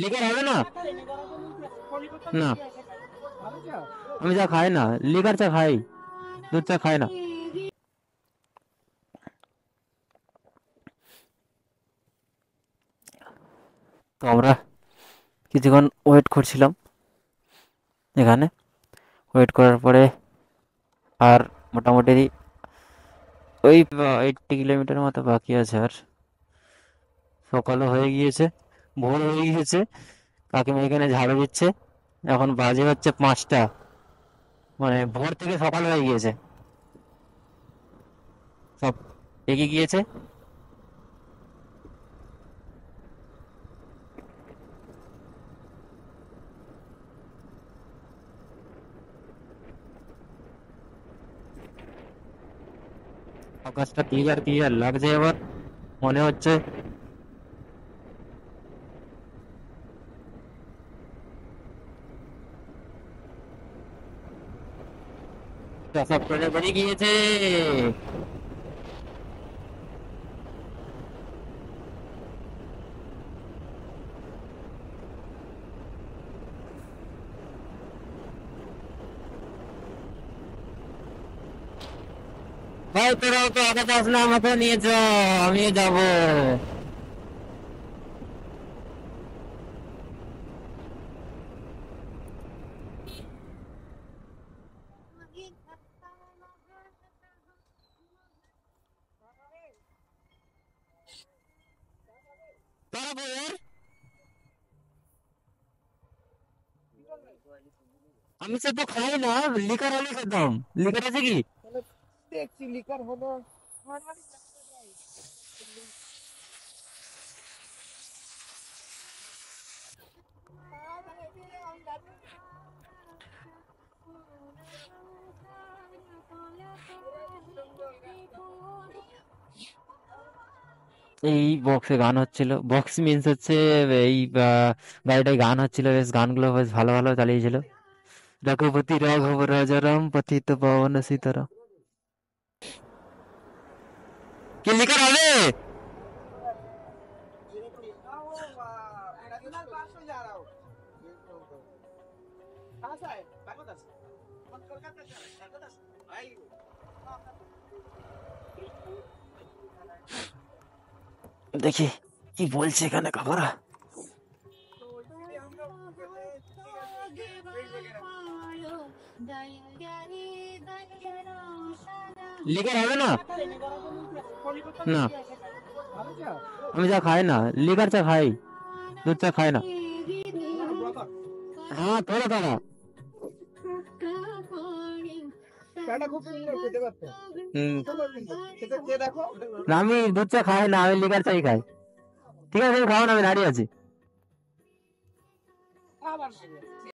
Liquor হবে না? না, আমি চা খাই না, লিকার চা খাই, দুধ চা খাই না। তো আমরা কিছুক্ষণ ওয়েট করছিলাম এখানে। ওয়েট করার পরে আর মোটামুটি ওই 80 কিলোমিটার মতো বাকি আছে। আর সকালও হয়ে গিয়েছে, ভোর হয়ে গিয়েছে, কাকিমা এখানে ঝাড়ু দিচ্ছে। এখন বাজে হচ্ছে 5টা, মানে ভোর থেকে সকাল হয়ে গিয়েছে, সব এগিয়ে গিয়েছে। আকাশটা ক্লিয়ার ক্লিয়ার লাগছে এবার, মনে হচ্ছে। সব করে বেরিয়ে গিয়েছে। ভাই তোরাও তো আগে যাস না, আমাকে নিয়ে চ, আমিও যাবো। দাঁড়াবো यार। আমি সে তো খাই না, লিকার হলে খেতাম। লিকার আছে কি? দেখছি লিকার হলো। এই বক্সে গান হচ্ছিল, বক্স মিন্স হচ্ছে এই গাড়িটায় গান হচ্ছিল, বেশ গানগুলো বেশ ভালো ভালো চালিয়েছিল। রঘুপতি রাঘব রাজা রাম পতিত পাবন সীতারাম। কি লিকার হবে? দেখি কি বলছে এখানে খবর। লিকার হবে না? না, আমি চা খাই না, লিকার চা খাই, দুধ চা খাই না। হ্যাঁ থোড়া থোড়া। না আমি দুধ চা খাই না, আমি লিকার চাই খাই। ঠিক আছে তুমি খাও না, আমি দাঁড়িয়ে আছি।